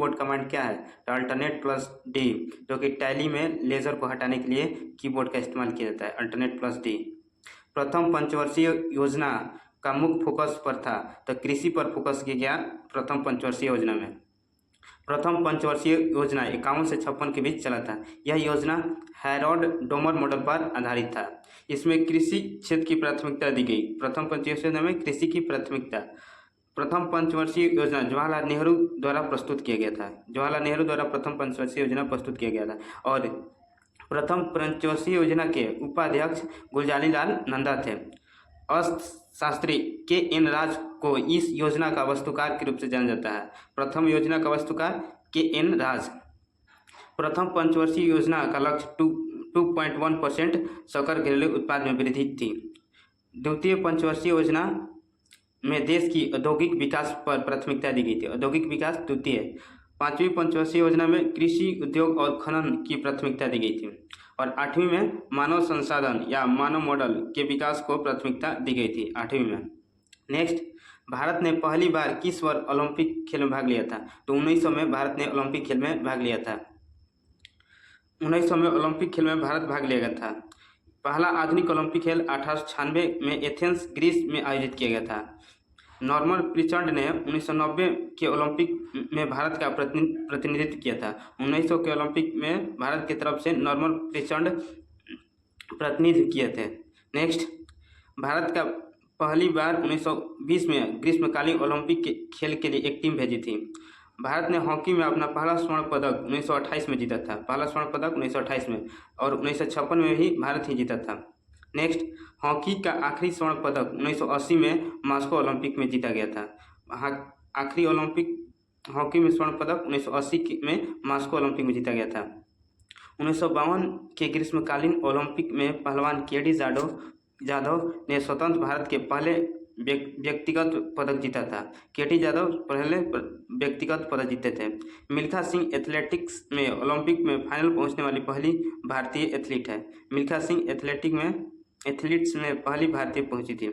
Keyboard command क्या है? तो अल्टरनेट प्लस डी, जो कि टैली में लेजर को हटाने के लिए कीबोर्ड का इस्तेमाल किया जाता है, अल्टरनेट प्लस डी। प्रथम पंचवर्षीय योजना का मुख्य फोकस पर था, तो कृषि पर फोकस किया गया प्रथम पंचवर्षीय योजना में। प्रथम पंचवर्षीय योजना 51 से 56 के बीच चला था। यह योजना हैरोल्ड डोमर मॉडल पर आधारित था। इसमें कृषि क्षेत्र की प्राथमिकता दी गई। प्रथम पंचवर्षीय योजना में कृषि की प्राथमिकता। प्रथम पंचवर्षीय योजना जवाहरलाल नेहरू द्वारा प्रस्तुत किया गया था। जवाहरलाल नेहरू द्वारा प्रथम पंचवर्षीय योजना प्रस्तुत किया गया था और प्रथम पंचवर्षीय योजना के उपाध्यक्ष गुलजारी लाल नंदा थे। अर्थशास्त्री के एन राज को इस योजना का वस्तुकार के रूप से जाना जाता है। प्रथम योजना का वस्तुकार के एन राज। प्रथम पंचवर्षीय योजना का लक्ष्य 2.1% सकल घरेलू उत्पाद में वृद्धि थी। द्वितीय पंचवर्षीय योजना में देश की औद्योगिक विकास पर प्राथमिकता दी गई थी। औद्योगिक विकास द्वितीय। पांचवी पंचवर्षीय योजना में कृषि उद्योग और खनन की प्राथमिकता दी गई थी और आठवीं में मानव संसाधन या मानव मॉडल के विकास को प्राथमिकता दी गई थी, आठवीं में। नेक्स्ट, भारत ने पहली बार किस वर्ष ओलंपिक खेल में भाग लिया था? तो 1900 में भारत ने ओलंपिक खेल में भाग लिया था। 1900 में ओलंपिक खेल में भारत भाग लिया था। पहला आधुनिक ओलंपिक खेल 1896 में एथेंस ग्रीस में आयोजित किया गया था। नॉर्मन प्रिचर्ड ने 1990 के ओलंपिक में भारत का प्रतिनिधित्व किया था। 1900 के ओलंपिक में भारत की तरफ से नॉर्मन प्रिचर्ड प्रतिनिधित्व किए थे। नेक्स्ट, भारत का पहली बार 1920 में ग्रीष्मकालीन ओलंपिक के खेल के लिए एक टीम भेजी थी। भारत ने हॉकी में अपना पहला स्वर्ण पदक 1928 में जीता था। पहला स्वर्ण पदक 1928 में और 1956 में भी भारत ही जीता था। नेक्स्ट, हॉकी का आखिरी स्वर्ण पदक 1980 में मॉस्को ओलंपिक में जीता गया था। आखिरी ओलंपिक हॉकी में स्वर्ण पदक 1980 में मॉस्को ओलंपिक में जीता गया था। 1952 के ग्रीष्मकालीन ओलंपिक में पहलवान केडी जाधव ने स्वतंत्र भारत के पहले व्यक्तिगत पदक जीता था। केटी जाधव पहले व्यक्तिगत पदक जीते थे। मिल्खा सिंह एथलेटिक्स में ओलंपिक में फाइनल पहुंचने वाली पहली भारतीय एथलीट है। मिल्खा सिंह एथलीट्स में पहली भारतीय पहुंची थी।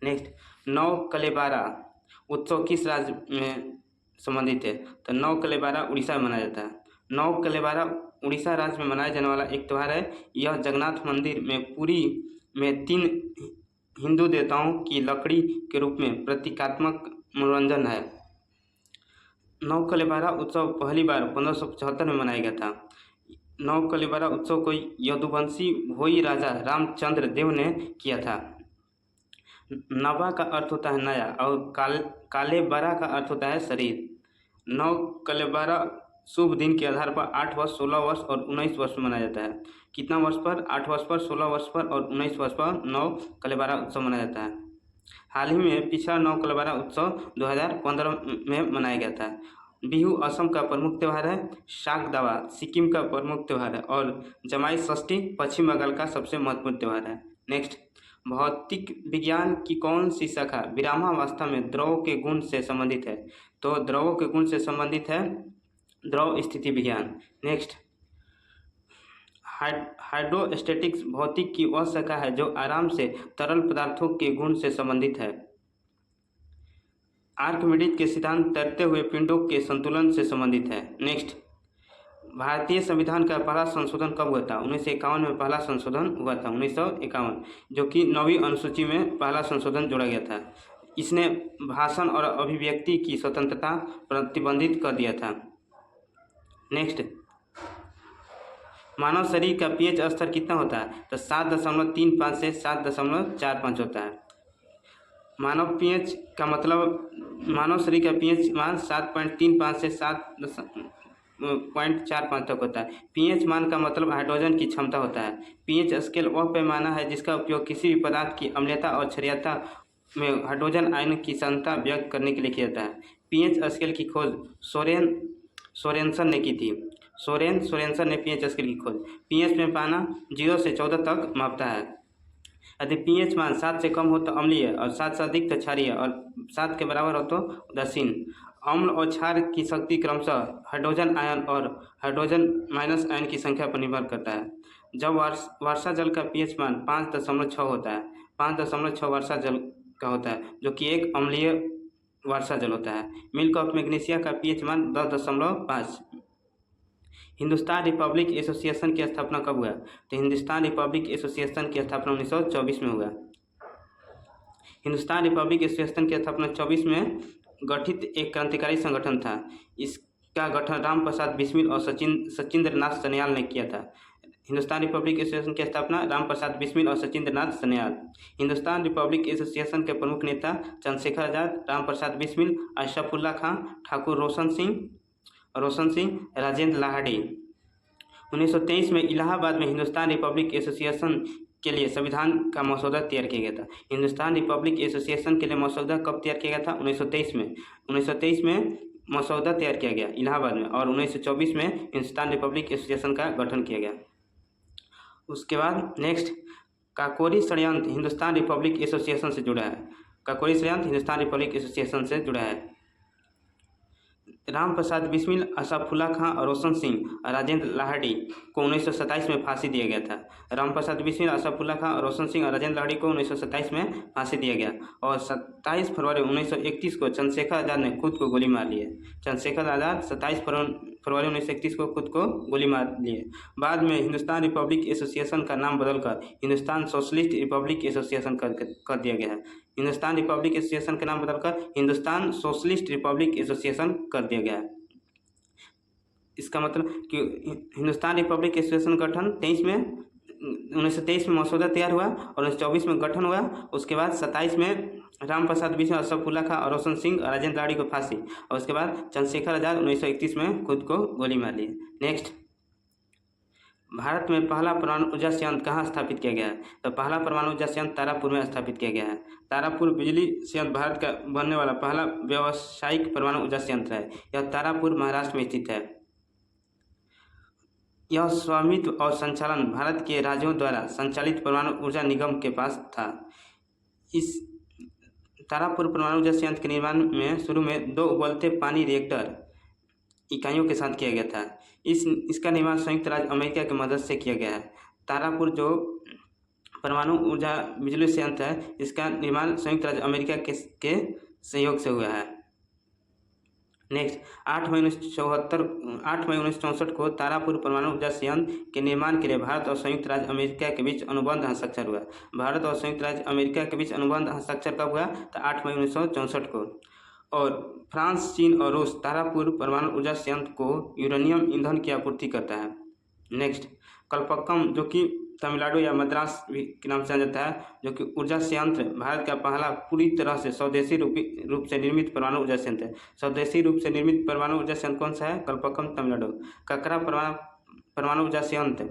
नेक्स्ट, नौ कलेबारा उत्सव किस राज्य में संबंधित है? तो नौ कलेबारा उड़ीसा में मनाया जाता है। नौ कलेबारा उड़ीसा राज्य में मनाया जाने वाला एक त्यौहार है। यह जगन्नाथ मंदिर में पुरी में 3 हिंदू देवताओं की लकड़ी के रूप में प्रतीकात्मक मनोरंजन है। नौ कलेबारा उत्सव पहली बार 1575 में मनाया गया था। नौ कलेबारा उत्सव को यदुवंशी भोई राजा रामचंद्र देव ने किया था। नवा का अर्थ होता है नया और कालेबारा का अर्थ होता है शरीर। नौ कलेबारा शुभ दिन के आधार पर 8 वर्ष, 16 वर्ष और 19 वर्ष में मनाया जाता है। कितना वर्ष पर? 8 वर्ष पर, 16 वर्ष पर और 19 वर्ष पर नौ कलेबारा उत्सव मनाया जाता है। हाल ही में पिछला नौ कलेबारा उत्सव 2015 में मनाया गया था। बिहू असम का प्रमुख त्यौहार है। शाक दावा सिक्किम का प्रमुख त्यौहार है और जमाई षष्ठी पश्चिम बंगाल का सबसे महत्वपूर्ण त्यौहार है। नेक्स्ट, भौतिक विज्ञान की कौन सी शाखा विरामावस्था में द्रव के गुण से संबंधित है? तो द्रवों के गुण से संबंधित है द्रव स्थिति विज्ञान। नेक्स्ट, हाइड्रोस्टैटिक्स भौतिक की वह शाखा है जो आराम से तरल पदार्थों के गुण से संबंधित है। आर्किमिडीज के सिद्धांत तैरते हुए पिंडों के संतुलन से संबंधित है। नेक्स्ट, भारतीय संविधान का पहला संशोधन कब हुआ था? 1951 में पहला संशोधन हुआ था। 1951, जो कि 9वीं अनुसूची में पहला संशोधन जोड़ा गया था। इसने भाषण और अभिव्यक्ति की स्वतंत्रता प्रतिबंधित कर दिया था। नेक्स्ट, मानव शरीर का पीएच स्तर कितना होता है? तो 7.35 से 7.45 होता है। मानव शरीर का पीएच मान 7.35 से 7.45 तक होता है। पीएच मान का मतलब हाइड्रोजन की क्षमता होता है। पीएच स्केल वह पैमाना है जिसका उपयोग किसी भी पदार्थ की अम्लीयता और क्षारीयता में हाइड्रोजन आयन की सांद्रता व्यक्त करने के लिए किया जाता है। पीएच स्केल की खोज सोरेनसन ने की थी। सोरेनसन ने पीएच स्केल की खोज। पीएच में पाना 0 से 14 तक मापता है। यदि पीएच मान 7 से कम हो तो अम्लीय और 7 से अधिक तो क्षारीय और 7 के बराबर हो तो उदासीन। अम्ल और क्षार की शक्ति क्रमशः हाइड्रोजन आयन और हाइड्रोजन माइनस आयन की संख्या पर निर्भर करता है। जब वर्षा जल का पीएच मान 5.6 होता है, 5.6 वर्षा जल का होता है, जो कि एक अम्लीय वर्षा जल होता है। मिल्क ऑफ मैग्नीशिया का पीएच मान 10.5। हिंदुस्तान रिपब्लिक एसोसिएशन की स्थापना कब हुआ? तो हिंदुस्तान रिपब्लिक एसोसिएशन की स्थापना 1924 में हुआ। हिंदुस्तान रिपब्लिक एसोसिएशन की स्थापना 24 में गठित एक क्रांतिकारी संगठन था। इसका गठन राम प्रसाद बिस्मिल और सचिंद्र नाथ सन्याल ने किया था। हिंदुस्तान रिपब्लिक एसोसिएशन की स्थापना राम प्रसाद बिस्मिल और सचिंद्र नाथ सन्याल। हिंदुस्तान रिपब्लिक एसोसिएशन के प्रमुख नेता चंद्रशेखर आजाद, राम प्रसाद बिस्मिल, अशरफुल्ला खां, ठाकुर रोशन सिंह, राजेंद्र लाहिड़ी। 1923 में इलाहाबाद में हिंदुस्तान रिपब्लिक एसोसिएशन के लिए संविधान का मसौदा तैयार किया गया था। हिंदुस्तान रिपब्लिक एसोसिएशन के लिए मसौदा कब तैयार किया गया था? 1923 में मसौदा तैयार किया गया इलाहाबाद में, और 1924 में हिंदुस्तान रिपब्लिक एसोसिएशन का गठन किया गया। उसके बाद नेक्स्ट, काकोरी षड्यंत्र हिंदुस्तान रिपब्लिक एसोसिएशन से जुड़ा है। काकोरी षड्यंत्र हिंदुस्तान रिपब्लिक एसोसिएशन से जुड़ा है। राम प्रसाद बिस्मिल, अशरफुल्ला खां और रोशन सिंह और राजेंद्र लाहिड़ी को 1927 में फांसी दिया गया था। राम प्रसाद बिस्मिल, अशरफुल्ला खां और रोशन सिंह और राजेंद्र लाहिड़ी को 1927 में फांसी दिया गया। और 27 फरवरी 1931 को चंद्रशेखर आजाद ने खुद को गोली मार लिए। चंद्रशेखर आजाद 27 फरवरी 1931 को खुद को गोली मार लिए। बाद में हिंदुस्तान रिपब्लिक एसोसिएशन का नाम बदलकर हिंदुस्तान सोशलिस्ट रिपब्लिक एसोसिएशन कर दिया गया है। हिंदुस्तान रिपब्लिक एसोसिएशन का नाम बदलकर हिंदुस्तान सोशलिस्ट रिपब्लिक एसोसिएशन कर दिया गया है। इसका मतलब कि हिंदुस्तान रिपब्लिक एसोसिएशन गठन 1923 में मसौदा तैयार हुआ और 1924 में गठन हुआ। उसके बाद 27 में राम प्रसाद बिस्मिल, अशरफुल्ला खां और रोशन सिंह और राजेंद्र लाहिड़ी को फांसी, और उसके बाद चंद्रशेखर आजाद 1931 में खुद को गोली मार लिए। नेक्स्ट, भारत में पहला परमाणु ऊर्जा संयंत्र कहाँ स्थापित किया गया है? तो पहला परमाणु ऊर्जा संयंत्र तारापुर में स्थापित किया गया है। तारापुर बिजली संयंत्र भारत का बनने वाला पहला व्यावसायिक परमाणु ऊर्जा संयंत्र है। यह तारापुर महाराष्ट्र में स्थित है। यह स्वामित्व और संचालन भारत के राज्यों द्वारा संचालित परमाणु ऊर्जा निगम के पास था। इस तारापुर परमाणु ऊर्जा संयंत्र के निर्माण में शुरू में 2 उबलते पानी रिएक्टर इकाइयों के साथ किया गया था। इसका निर्माण संयुक्त राज्य अमेरिका की मदद से किया गया है। तारापुर जो परमाणु ऊर्जा बिजली संयंत्र है, इसका निर्माण संयुक्त राज्य अमेरिका के सहयोग से हुआ है। नेक्स्ट, 8 मई 1964 को तारापुर परमाणु ऊर्जा संयंत्र के निर्माण के लिए भारत और संयुक्त राज्य अमेरिका के बीच अनुबंध हस्ताक्षर हुआ। भारत और संयुक्त राज्य अमेरिका के बीच अनुबंध हस्ताक्षर कब हुआ? तो 8 मई 1964 को। और फ्रांस, चीन और रूस तारापुर परमाणु ऊर्जा संयंत्र को यूरेनियम ईंधन की आपूर्ति करता है। नेक्स्ट, कल्पक्कम जो कि तमिलनाडु या मद्रास के नाम से जाना जाता है, जो कि ऊर्जा संयंत्र भारत का पहला पूरी तरह से स्वदेशी रूप से निर्मित परमाणु ऊर्जा संयंत्र है। स्वदेशी रूप से निर्मित परमाणु ऊर्जा संयंत्र कौन सा है? कल्पक्कम, तमिलनाडु। ककरा परमाणु ऊर्जा संयंत्र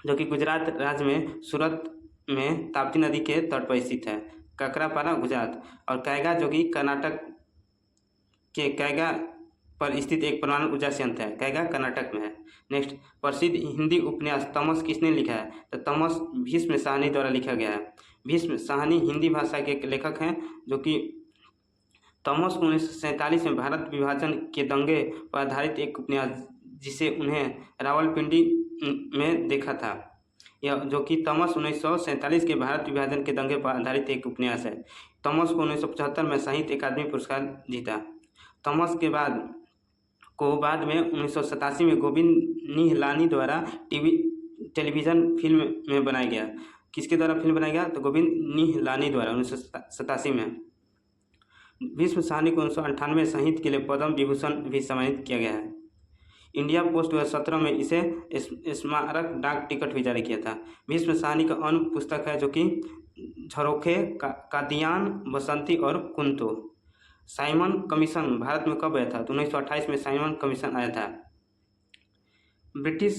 जो कि गुजरात राज्य में सूरत में ताप्ती नदी के तट पर स्थित है। ककरापारा गुजरात। और कैगा जो कि कर्नाटक के कैगा पर स्थित एक परमाणु ऊर्जा संयंत्र है। कैगा कर्नाटक में है। नेक्स्ट, प्रसिद्ध हिंदी उपन्यास तमस किसने लिखा है? तो तमस भीष्म साहनी द्वारा लिखा गया है। भीष्म साहनी हिंदी भाषा के एक लेखक हैं, जो कि तमस 1947 में भारत विभाजन के दंगे पर आधारित एक उपन्यास, जिसे उन्हें रावलपिंडी में देखा था। यह जो कि तमस 1947 के भारत विभाजन के दंगे पर आधारित एक उपन्यास है। तमस को 1975 में साहित्य अकादमी पुरस्कार जीता। तमस के बाद में 1987 में गोविंद निहलानी द्वारा टेलीविज़न फिल्म में बनाया गया। किसके द्वारा फिल्म बनाया गया? तो गोविंद निहलानी द्वारा 1987 में। भीष्म साहनी को 1998 साहित्य के लिए पद्म विभूषण भी सम्मानित किया गया है। इंडिया पोस्ट 2017 में इसे स्मारक डाक टिकट भी जारी किया था। भीष्म साहनी का अन्य पुस्तक है, जो कि झरोखे, कादियान, बसंती और कुंतो। साइमन कमीशन भारत में कब आया था? तो 1928 में साइमन कमीशन आया था। ब्रिटिश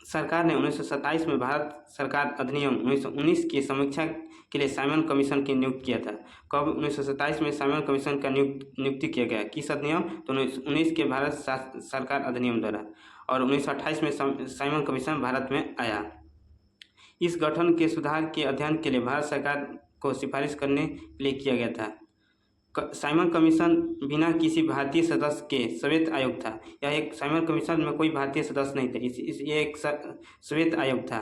सरकार ने 1927 में भारत सरकार अधिनियम 1919 की समीक्षा के लिए साइमन कमीशन की नियुक्ति किया था। कब? 1927 में साइमन कमीशन का नियुक्ति किया गया। किस अधिनियम? तो 1919 के भारत सरकार अधिनियम द्वारा। और 1928 में साइमन कमीशन भारत में आया। इस गठन के सुधार के अध्ययन के लिए भारत सरकार को सिफारिश करने के लिए किया गया था। साइमन कमीशन बिना किसी भारतीय सदस्य के श्वेत आयोग था। यह एक साइमन कमीशन में कोई भारतीय सदस्य नहीं थे, ये एक श्वेत आयोग था।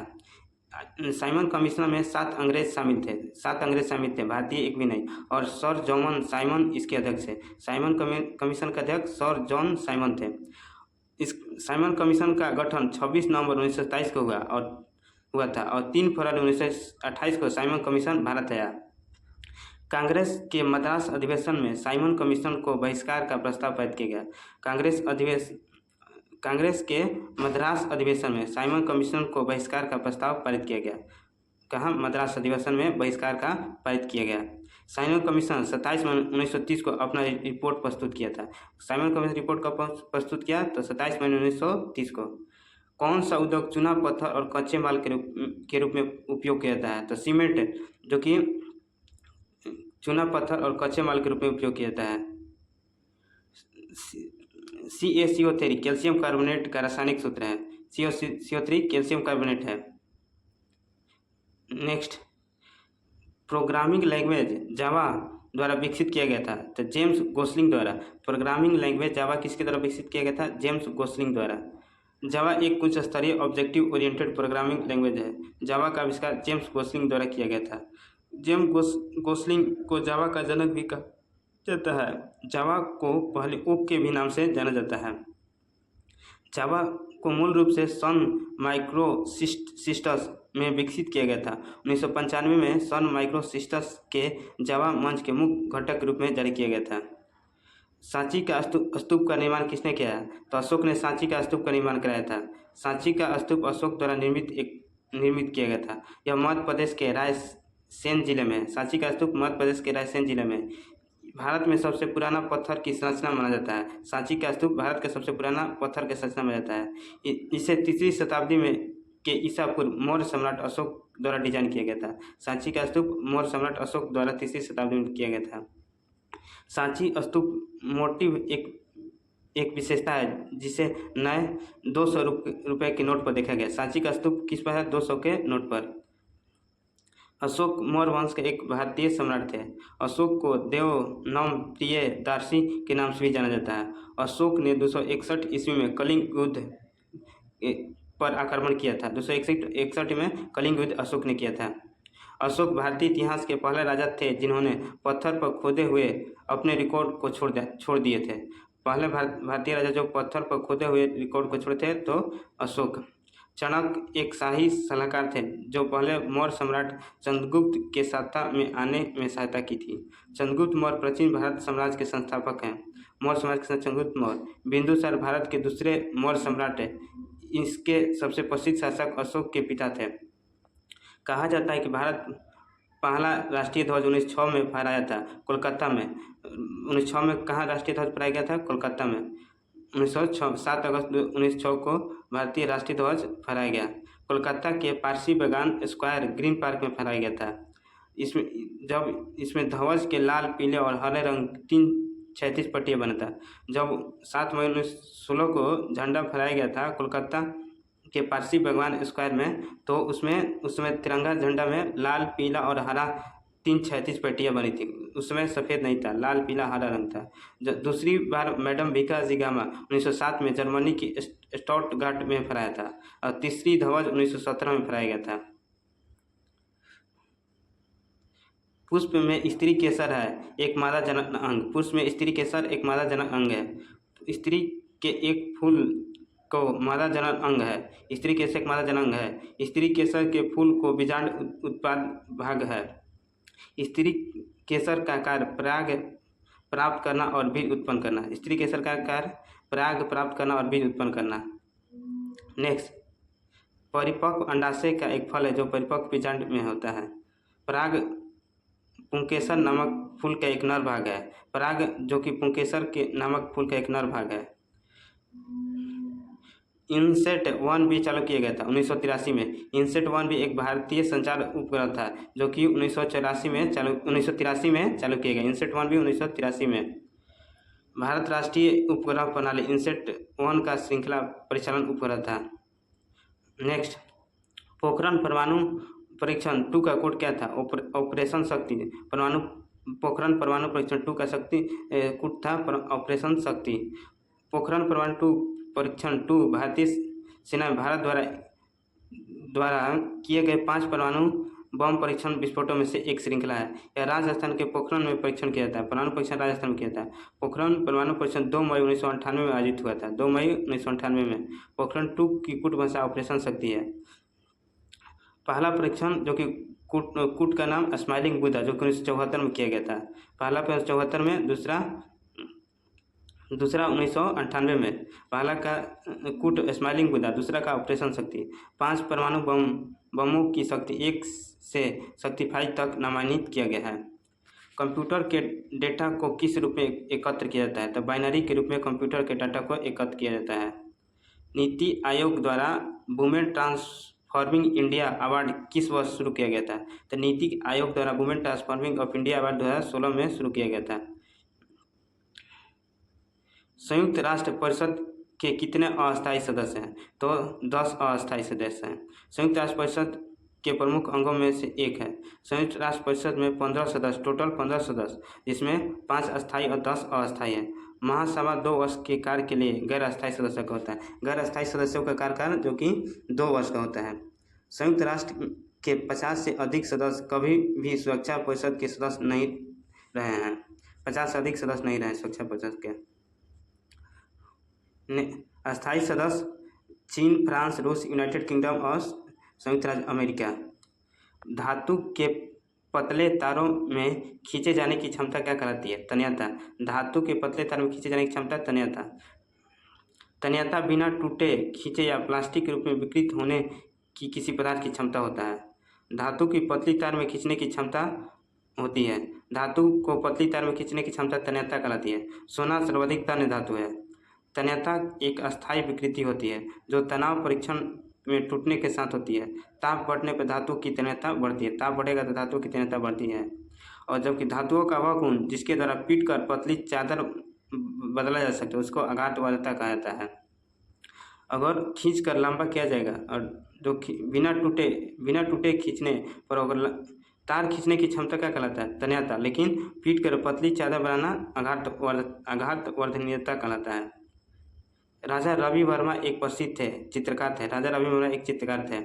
साइमन कमीशन में 7 अंग्रेज शामिल थे, 7 अंग्रेज शामिल थे, भारतीय एक भी नहीं। और सर जॉन साइमन इसके अध्यक्ष थे। साइमन कमीशन के अध्यक्ष सर जॉन साइमन थे। इस साइमन कमीशन का गठन 26 नवंबर 1927 को हुआ था और 3 फरवरी 1928 को साइमन कमीशन भारत आया। कांग्रेस के मद्रास अधिवेशन में साइमन कमीशन को बहिष्कार का प्रस्ताव पारित किया गया। कांग्रेस के मद्रास अधिवेशन में साइमन कमीशन को बहिष्कार का प्रस्ताव पारित किया गया। कहाँ? मद्रास अधिवेशन में बहिष्कार का पारित किया गया। साइमन कमीशन 27 मई 1930 को अपना रिपोर्ट प्रस्तुत किया था। साइमन कमीशन रिपोर्ट कब प्रस्तुत किया? तो 27 मई 1930 को। कौन सा उद्योग चूना पत्थर और कच्चे माल के रूप में उपयोग किया जाता है? तो सीमेंट, जो कि चूना पत्थर और कच्चे माल के रूप में उपयोग किया जाता है। CaCO3 कैल्शियम कार्बोनेट का रासायनिक सूत्र है। CO3 कैल्शियम कार्बोनेट है। नेक्स्ट, प्रोग्रामिंग लैंग्वेज जावा द्वारा विकसित किया गया था। तो जेम्स गोसलिंग द्वारा। प्रोग्रामिंग लैंग्वेज जावा किसके द्वारा विकसित किया गया था? जेम्स गोसलिंग द्वारा। जावा एक उच्च स्तरीय ऑब्जेक्टिव ओरिएंटेड प्रोग्रामिंग लैंग्वेज है। जावा का आविष्कार जेम्स गोसलिंग द्वारा किया गया था। जेम्स गोसलिंग को जावा का जनक भी कहा जाता है। जावा को पहले ओक के भी नाम से जाना जाता है। जावा को मूल रूप से सन माइक्रोसिस्टस में विकसित किया गया था। 1995 में सन माइक्रोसिस्टस के जावा मंच के मुख्य घटक के रूप में जारी किया गया था। सांची का स्तूप का निर्माण किसने किया? तो अशोक ने सांची का स्तूप का निर्माण कराया था। सांची का स्तूप अशोक द्वारा निर्मित किया गया था। यह मध्य प्रदेश के रायसेन जिले में है। सांची का स्तूप मध्य प्रदेश के रायसेन जिले में। भारत में सबसे पुराना पत्थर की संरचना माना जाता है। सांची का स्तूप भारत का सबसे पुराना पत्थर की संरचना माना जाता है। इसे 3वीं शताब्दी में के ईसा पूर्व मौर्य सम्राट अशोक द्वारा डिजाइन किया गया था। सांची का स्तूप मौर्य सम्राट अशोक द्वारा 3वीं शताब्दी में किया गया था। सांची स्तूप मोटिव एक विशेषता है जिसे नए 200 रुपये के नोट पर देखा गया। सांची का स्तूप किस पर है? 200 के नोट पर। अशोक मौर्य वंश के एक भारतीय सम्राट थे। अशोक को देवनम प्रिय दार्शी के नाम से भी जाना जाता है। अशोक ने 261 ईस्वी में कलिंग युद्ध पर आक्रमण किया था। 261 में कलिंग युद्ध अशोक ने किया था। अशोक भारतीय इतिहास के पहले राजा थे जिन्होंने पत्थर पर खोदे हुए अपने रिकॉर्ड को छोड़ दिए थे। पहले भारतीय राजा जो पत्थर पर खोदे हुए रिकॉर्ड को छोड़े थे तो अशोक। चाणक्य एक शाही सलाहकार थे जो पहले मौर्य सम्राट चंद्रगुप्त के सत्ता में आने में सहायता की थी। चंद्रगुप्त मौर्य प्राचीन भारत साम्राज्य के संस्थापक हैं। मौर्य साम्राज्य के चंद्रगुप्त मौर्य। बिंदुसार भारत के दूसरे मौर्य सम्राट है। इसके सबसे प्रसिद्ध शासक अशोक के पिता थे। कहा जाता है कि भारत पहला राष्ट्रीय ध्वज 1906 में फहराया था कोलकाता में। 1906 में कहाँ राष्ट्रीय ध्वज फहराया गया था? कोलकाता में। 1906 7 अगस्त 1906 को भारतीय राष्ट्रीय ध्वज फहराया गया। कोलकाता के पारसी बागान स्क्वायर ग्रीन पार्क में फहराया गया था। इसमें ध्वज के लाल, पीले और हरे रंग 3 क्षैतिज पट्टियाँ बना था। जब 7 मई 1916 को झंडा फहराया गया था कोलकाता के पारसी बागान स्क्वायर में, तो उसमें तिरंगा झंडा में लाल, पीला और हरा 3 क्षैतिज पट्टियाँ बनी थी। उस समय सफ़ेद नहीं था, लाल, पीला, हरा रंग था। दूसरी बार मैडम भिका जिगामा 1907 में जर्मनी की स्टुटगार्ट में फहराया था और तीसरी ध्वज 1917 में फहराया गया था। पुष्प में स्त्री केसर है एक मादा जनक अंग। पुष्प में स्त्री केसर एक मादा जनक अंग है। स्त्री के एक फूल को मादा जनक अंग है। स्त्री केसर एक मादा जनक अंग है। स्त्री केसर के फूल को बीजांड उत्पाद भाग है। स्त्री केसर का कार्य पराग प्राप्त करना और बीज उत्पन्न करना। स्त्री केसर का कार्य पराग प्राप्त करना और बीज उत्पन्न करना। नेक्स्ट, परिपक्व अंडाशय का एक फल है जो परिपक्व बीजांड में होता है। पराग पुंकेसर नामक फूल का एक नर भाग है। पराग जो कि पुंकेसर के नामक फूल का एक नर भाग है। इनसेट 1 भी चालू किया गया था 1983 में। इनसेट 1 भी एक भारतीय संचार उपग्रह था जो कि 1983 में चालू किया गया। इनसेट 1 भी 1983 में। भारत राष्ट्रीय उपग्रह प्रणाली इनसेट 1 का श्रृंखला परिचालन उपग्रह था। नेक्स्ट, पोखरण परमाणु परीक्षण 2 का कोड क्या था? ऑपरेशन शक्ति। पोखरण परमाणु परीक्षण 2 का कोड था ऑपरेशन शक्ति। पोखरण परमाणु परीक्षण 2 भारतीय सेना में भारत द्वारा द्वारा किए गए 5 परमाणु बम परीक्षण विस्फोटों में से एक श्रृंखला है। यह राजस्थान के पोखरण में परीक्षण किया जाता है। परमाणु परीक्षण राजस्थान में किया जाता है। पोखरण परमाणु परीक्षण 2 मई 1998 में आयोजित हुआ था। 2 मई 1998 में पोखरण 2 की कूट भाषा ऑपरेशन शक्ति है। पहला परीक्षण जो कि कूट का नाम स्माइलिंग बुद्धा जो कि 1974 में किया गया था। पहला 1974 में, दूसरा 1998 में। पहला का कूट स्माइलिंग बुद्धा, दूसरा का ऑपरेशन शक्ति। 5 परमाणु बमों की शक्ति 1 से शक्ति 5 तक नामांकित किया गया है। कंप्यूटर के डेटा को किस रूप में एकत्र किया जाता है? तो बाइनरी के रूप में कंप्यूटर के डाटा को एकत्र किया जाता है। नीति आयोग द्वारा वुमेन ट्रांसफॉर्मिंग इंडिया अवार्ड किस वर्ष शुरू किया गया था? तो नीति आयोग द्वारा women transforming of India award 2016 में शुरू किया गया था। संयुक्त राष्ट्र परिषद के कितने अस्थायी सदस्य हैं? तो 10 अस्थायी सदस्य हैं। संयुक्त राष्ट्र परिषद के प्रमुख अंगों में से एक है। संयुक्त राष्ट्र परिषद में 15 सदस्य, टोटल 15 सदस्य, जिसमें 5 अस्थायी और 10 अस्थायी हैं। महासभा 2 वर्ष के कार्य के लिए गैर अस्थायी सदस्यों का होता है। गैर अस्थायी सदस्यों का कार्यकाल जो कि 2 वर्ष का होता है। संयुक्त राष्ट्र के 50 से अधिक सदस्य कभी भी सुरक्षा परिषद के सदस्य नहीं रहे हैं। 50 से अधिक सदस्य नहीं रहे सुरक्षा परिषद के। अस्थायी सदस्य चीन, फ्रांस, रूस, यूनाइटेड किंगडम और संयुक्त राज्य अमेरिका। धातु के पतले तारों में खींचे जाने की क्षमता क्या कहलाती है? तन्यता। धातु के पतले तारों में खींचे जाने की क्षमता तन्यता। तन्यता बिना टूटे, खींचे या प्लास्टिक के रूप में विकृत होने की किसी पदार्थ की क्षमता होता है। धातु की पतली तार में खींचने की क्षमता होती है। धातु को पतली तार में खींचने की क्षमता तन्यता कहलाती है। सोना सर्वाधिक तन्य धातु है। तन्यता एक अस्थायी विकृति होती है जो तनाव परीक्षण में टूटने के साथ होती है। ताप बढ़ने पर धातु की तन्यता बढ़ती है। ताप बढ़ेगा तो धातु की तन्यता बढ़ती है। और जबकि धातुओं का वह गुण जिसके द्वारा पीट कर पतली चादर बदला जा सकता है उसको आघातवादिता कहा जाता है। अगर खींच कर लंबा किया जाएगा और जो बिना टूटे खींचने पर अगर तार खींचने की क्षमता क्या कहलाता है? तन्यता। लेकिन पीट कर पतली चादर बनाना आघातवर्धनीयता कहलाता है। राजा रवि वर्मा एक प्रसिद्ध चित्रकार थे। राजा रवि वर्मा एक चित्रकार थे।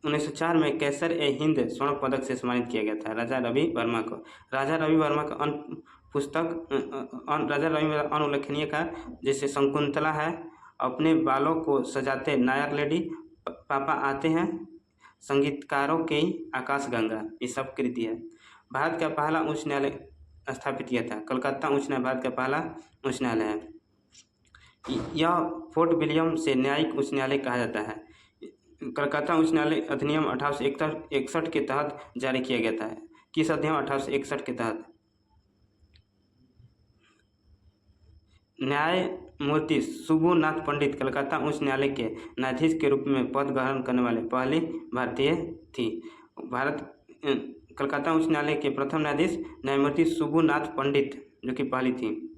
1904 में कैसर ए हिंद स्वर्ण पदक से सम्मानित किया गया था राजा रवि वर्मा को। राजा रवि वर्मा का राजा रवि वर्मा अनुल्लेखनीय का जैसे शकुंतला है, अपने बालों को सजाते नायर लेडी, पापा आते हैं, संगीतकारों की आकाशगंगा, ये सब कृति है। भारत का पहला उच्च न्यायालय स्थापित किया था। कलकत्ता उच्च न्यायालय भारत का पहला उच्च न्यायालय है। यह फोर्ट विलियम से न्यायिक उच्च न्यायालय कहा जाता है। कलकत्ता उच्च न्यायालय अधिनियम 1861 के तहत जारी किया गया था। किस अधिनियम 1861 के तहत? न्यायमूर्ति सुबुनाथ पंडित कलकत्ता उच्च न्यायालय के न्यायाधीश के रूप में पद ग्रहण करने वाले पहली भारतीय थी। कलकत्ता उच्च न्यायालय के प्रथम न्यायाधीश न्यायमूर्ति सुबुनाथ पंडित जो कि पहली थी।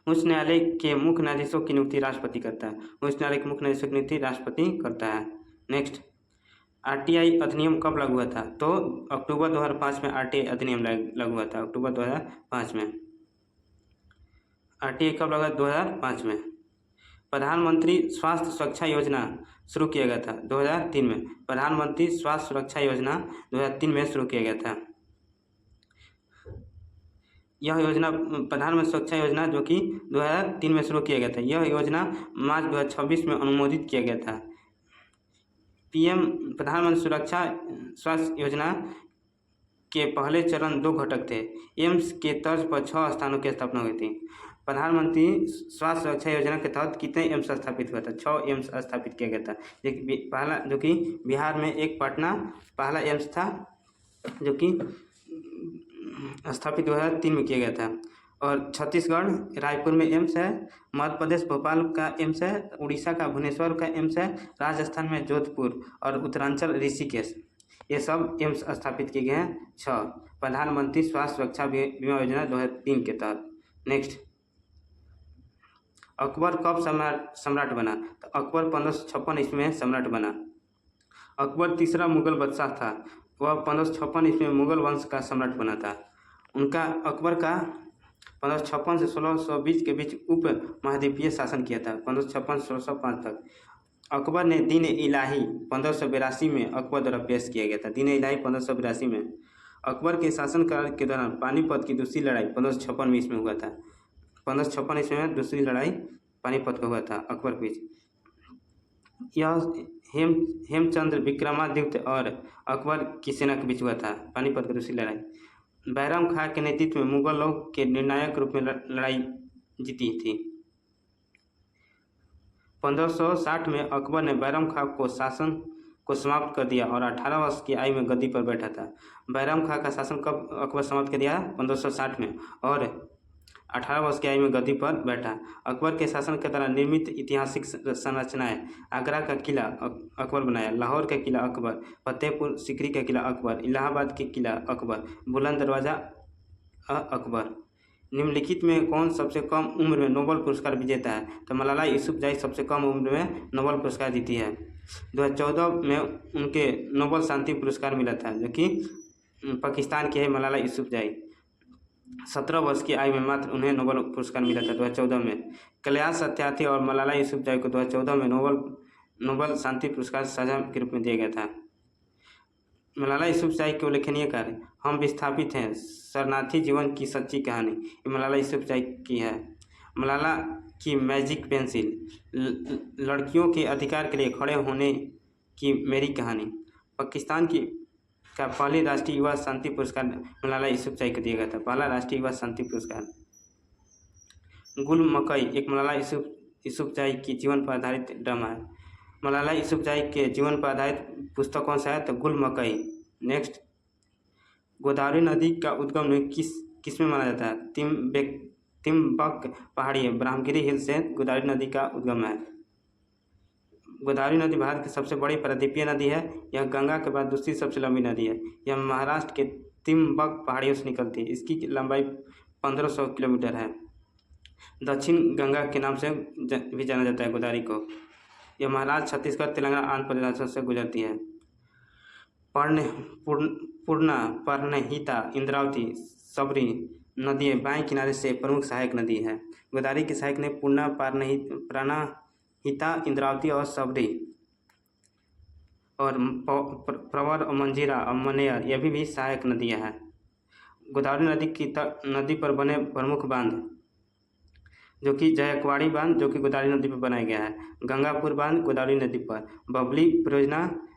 उच्च न्यायालय के मुख्य न्यायाधीशों की नियुक्ति राष्ट्रपति करता है। उच्च न्यायालय के मुख्य न्यायाधीशों की नियुक्ति राष्ट्रपति करता है। नेक्स्ट, आरटीआई अधिनियम कब लागू हुआ था? तो अक्टूबर 2005 में आरटीआई अधिनियम लागू हुआ था। अक्टूबर 2005 में आरटीआई कब लागू हुआ? 2005 में। प्रधानमंत्री स्वास्थ्य सुरक्षा योजना शुरू किया गया था 2003 में। प्रधानमंत्री स्वास्थ्य सुरक्षा योजना 2003 में शुरू किया गया था। यह योजना प्रधानमंत्री सुरक्षा योजना जो कि 2003 में शुरू किया गया था। यह योजना मार्च 2026 में अनुमोदित किया गया था। पीएम प्रधानमंत्री सुरक्षा स्वास्थ्य योजना के पहले चरण 2 घटक थे। एम्स के तर्ज पर 6 स्थानों की स्थापना हुई थी। प्रधानमंत्री स्वास्थ्य सुरक्षा योजना के तहत कितने एम्स स्थापित हुआ था? 6 एम्स स्थापित किया गया था। पहला जो कि बिहार में एक पटना पहला एम्स था जो कि स्थापित 2003 में किया गया था। और छत्तीसगढ़ रायपुर में एम्स है, मध्य प्रदेश भोपाल का एम्स है, उड़ीसा का भुवनेश्वर का एम्स है, राजस्थान में जोधपुर और उत्तरांचल ऋषिकेश, ये सब एम्स स्थापित किए गए हैं। 6 प्रधानमंत्री स्वास्थ्य सुरक्षा बीमा योजना 2003 के तहत। नेक्स्ट, अकबर कब सम्राट बना? तो अकबर 1556 ईस्वी में सम्राट बना। अकबर तीसरा मुगल बादशाह था। वह 1556 ईस्वी में मुगल वंश का सम्राट बना था। अकबर का 1556 से 1620 के बीच उप महाद्वीपीय शासन किया था। 1556 से 1605 तक अकबर ने दीन इलाही 1582 में अकबर द्वारा पेश किया गया था। दीन इलाही 1582 में अकबर के शासनकाल के दौरान पानीपत की दूसरी लड़ाई 1556 में इसमें हुआ था। 1556 ईस्वी में दूसरी लड़ाई पानीपत का हुआ था अकबर के बीच। यह हेमचंद्र विक्रमादित्य और अकबर की सेना के बीच हुआ था पानीपत की दूसरी लड़ाई। बैराम खां के नेतृत्व में मुगलों के निर्णायक रूप में लड़ाई जीती थी। 1560 में अकबर ने बैराम खां को शासन को समाप्त कर दिया और 18 वर्ष की आयु में गद्दी पर बैठा था। बैराम खां का शासन कब अकबर समाप्त कर दिया? 1560 में, और 18 वर्ष की आयु में गद्दी पर बैठा। अकबर के शासन के दौरान निर्मित ऐतिहासिक संरचनाएं: आगरा का किला अकबर बनाया, लाहौर का किला अकबर, फतेहपुर सीकरी का किला अकबर, इलाहाबाद के किला अकबर, बुलंद दरवाजा अकबर। निम्नलिखित में कौन सबसे कम उम्र में नोबेल पुरस्कार विजेता है? तो मलाला यूसुफजई सबसे कम उम्र में नोबेल पुरस्कार जीती है। 2014 में उनके नोबेल शांति पुरस्कार मिला था, जो कि पाकिस्तान के है मलाला यूसुफजई। 17 वर्ष की आयु में मात्र उन्हें नोबेल पुरस्कार मिला था 2014 में। कैलाश सत्यार्थी और मलाला यूसुफजई को 2014 में नोबेल शांति पुरस्कार साझा के रूप में दिया गया था। मलाला यूसुफजई के उल्लेखनीय कार्य: हम विस्थापित हैं, शरणार्थी जीवन की सच्ची कहानी, ये मलाला यूसुफजई की है। मलाला की मैजिक पेंसिल, लड़कियों के अधिकार के लिए खड़े होने की मेरी कहानी। पाकिस्तान का पहले राष्ट्रीय युवा शांति पुरस्कार मलाला यूसुफजई को दिया गया था, पहला राष्ट्रीय युवा शांति पुरस्कार। गुल मकई एक मलाला यूसुफजई की जीवन पर आधारित ड्रामा है। मलाला यूसुफजई के जीवन पर आधारित पुस्तक कौन सा है? तो गुल मकई। नेक्स्ट, गोदावरी नदी का उद्गम किस में माना जाता है? तिम्बक पहाड़ी है, ब्रह्मगिरी हिल से गोदावरी नदी का उद्गम है। गोदावरी नदी भारत की सबसे बड़ी प्रायद्वीपीय नदी है। यह गंगा के बाद दूसरी सबसे लंबी नदी है। यह महाराष्ट्र के तिम्बक पहाड़ियों से निकलती है। इसकी लंबाई 1500 किलोमीटर है। दक्षिण गंगा के नाम से भी जाना जाता है गोदावरी को। यह महाराष्ट्र, छत्तीसगढ़, तेलंगाना, आंध्र प्रदेश राज्यों से गुजरती है। पूर्णा, पर्णहिता, इंद्रावती, सबरी नदियाँ बाएं किनारे से प्रमुख सहायक नदी है। गोदावरी की सहायक ने पूर्णा, प्राणहिता, इंद्रावती और सबरी, और प्रवर, मंजीरा और मनेयर ये भी सहायक नदियाँ हैं। गोदावरी नदी पर बने प्रमुख बांध, जो कि जायकवाड़ी बांध, जो कि गोदावरी नदी पर बनाया गया है। गंगापुर बांध गोदावरी नदी पर, बबली परियोजना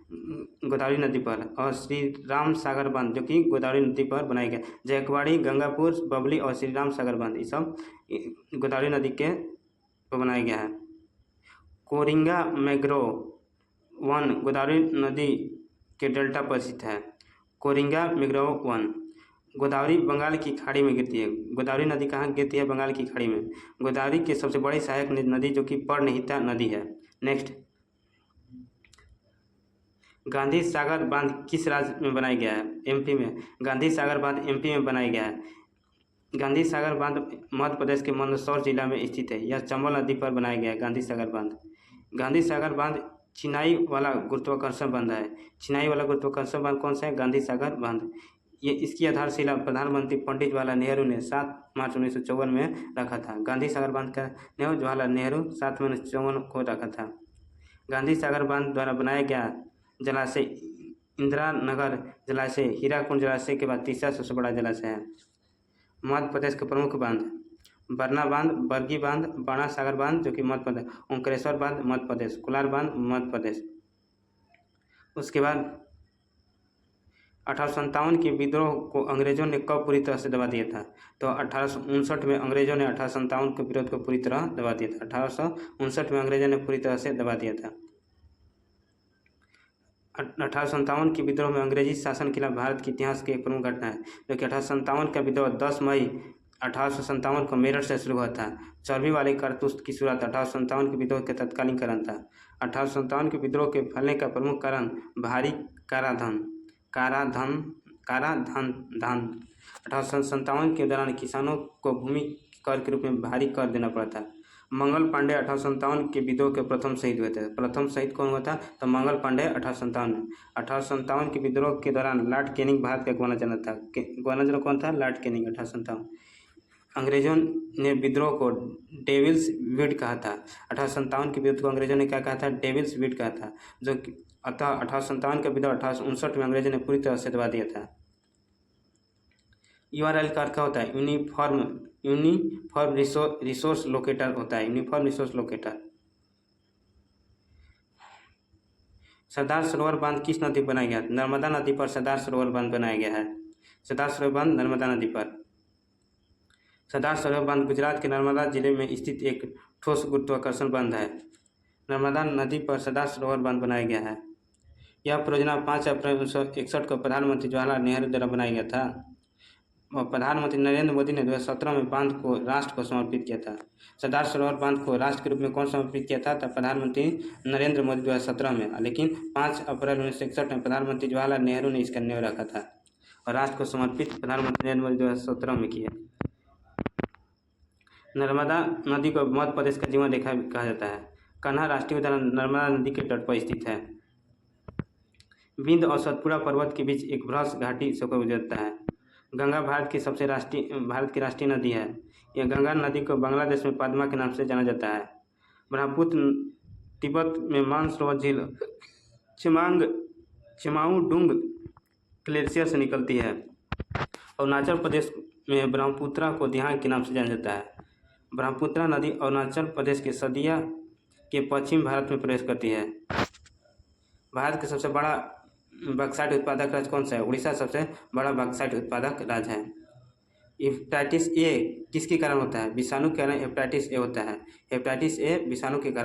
गोदावरी नदी पर, और श्री राम सागर बांध जो कि गोदावरी नदी पर बनाया गया। जायकवाड़ी, गंगापुर, बबली और श्री राम सागर बांध ये सब गोदावरी नदी के पर बनाया गया है। कोरिंगा मैंग्रोव वन गोदावरी नदी के डेल्टा पर स्थित है। कोरिंगा मैंग्रोव वन गोदावरी बंगाल की खाड़ी में गिरती है। गोदावरी नदी कहाँ गिरती है? बंगाल की खाड़ी में। गोदावरी की सबसे बड़ी सहायक नदी जो कि पर्णहिता नदी है। नेक्स्ट, गांधी सागर बांध किस राज्य में बनाया गया है? एमपी में। गांधी सागर बांध एमपी में बनाया गया है। गांधी सागर बांध मध्य प्रदेश के मंदसौर जिला में स्थित है। यह चंबल नदी पर बनाया गया है गांधी सागर बांध। गांधी सागर बांध चिनाई वाला गुरुत्वाकर्षण बांध है। चिनाई वाला गुरुत्वाकर्षण बांध कौन सा है? गांधी सागर बांध। ये इसकी आधारशिला प्रधानमंत्री पंडित जवाहरलाल नेहरू ने 7 मार्च 1954 में रखा था। गांधी सागर बांध का नेहरू जवाहरलाल नेहरू 7 मार्च 1954 को रखा था। गांधी सागर बांध द्वारा बनाया गया जलाशय इंदिरा नगर जलाशय हीराकुंड जलाशय के बाद तीसरा सबसे बड़ा जलाशय है। मध्य प्रदेश के प्रमुख बांध: बरना बांध, बरगी बांध, बाणा सागर बांध जो कि मध्य प्रदेश, ओंकारेश्वर बांध मध्य प्रदेश, कोलार बांध मध्य प्रदेश। उसके बाद 1857 के विद्रोह को अंग्रेजों ने कब पूरी तरह से दबा दिया था? तो 1859 में अंग्रेजों ने 1857 के विरोध को पूरी तरह दबा दिया था। 1859 में अंग्रेजों ने पूरी तरह से दबा दिया था। 1857 के विद्रोह में अंग्रेजी शासन के खिलाफ भारत के इतिहास की एक प्रमुख घटना है, जो कि 1857 का विद्रोह 10 मई 1857 को मेरठ से शुरू हुआ था। चर्बी वाले कारतूस की शुरुआत 1857 के विद्रोह के तत्कालीन कारण था। 1857 के विद्रोह के फैलने का प्रमुख कारण भारी काराधान 1857 के दौरान किसानों को भूमि कर के रूप में भारी कर देना पड़ा था। मंगल पांडे 1857 के विद्रोह के प्रथम शहीद हुए थे। प्रथम शहीद कौन हुआ था? तो मंगल पांडे 1857 में। 1857 के विद्रोह के दौरान लॉर्ड कैनिंग भारत का गवर्नर जनरल था। गवर्नर जनरल कौन था? Lord Canning 1857। अंग्रेजों ने विद्रोह को डेविल्स वीड कहा था। 1857 के विद्रोह को अंग्रेजों ने क्या कहा था? डेविल्स वीड कहा था। जो कि अतः 1857 का विद्रोह 1859 में अंग्रेजों ने पूरी तरह से दबा दिया था। यूआरएल का अर्थ क्या होता है? यूनिफॉर्म रिसोर्स लोकेटर होता है। Uniform resource locator. Sardar Sarovar बांध किस नदी पर बनाया गया? नर्मदा नदी पर सरदार सरोवर बांध बनाया गया है। सरदार सरोवर बांध नर्मदा नदी पर। सरदार सरोवर बांध गुजरात के नर्मदा जिले में स्थित एक ठोस गुरुत्वाकर्षण बांध है। नर्मदा नदी पर सरदार सरोवर बांध बनाया गया है। यह परियोजना 5 अप्रैल 1961 को प्रधानमंत्री जवाहरलाल नेहरू द्वारा बनाया गया था और प्रधानमंत्री नरेंद्र मोदी ने 2017 में बांध को राष्ट्र को समर्पित किया था। सरदार सरोवर बांध को राष्ट्र के रूप में कौन समर्पित किया था? तब प्रधानमंत्री नरेंद्र मोदी 2017 में, लेकिन 5 अप्रैल 1961 में प्रधानमंत्री जवाहरलाल नेहरू ने इसका न्योता रखा था और राष्ट्र को समर्पित प्रधानमंत्री नरेंद्र मोदी 2017 में किया। नर्मदा नदी को मध्य प्रदेश का जीवन रेखा कहा जाता है। कान्हा राष्ट्रीय उद्यान नर्मदा नदी के तट पर स्थित है। विंध्य और सतपुड़ा पर्वत के बीच एक भ्रश घाटी से गुजरता है। गंगा भारत की राष्ट्रीय नदी है। यह गंगा नदी को बांग्लादेश में पद्मा के नाम से जाना जाता है। ब्रह्मपुत्र तिब्बत में मानसरोवर झील चिमाउडुंग ग्लेशियर से निकलती है। अरुणाचल प्रदेश में ब्रह्मपुत्रा को दिहांग के नाम से जाना जाता है। ब्रह्मपुत्रा नदी अरुणाचल प्रदेश के सदिया के पश्चिम भारत में प्रवेश करती है। भारत का सबसे बड़ा बॉक्साइट उत्पादक राज्य कौन सा है? उड़ीसा सबसे बड़ा बॉक्साइट उत्पादक राज्य है। हेपेटाइटिस ए किसके कारण होता है? विषाणु के कारण हेपेटाइटिस ए होता है। हेपेटाइटिस ए विषाणु के कारण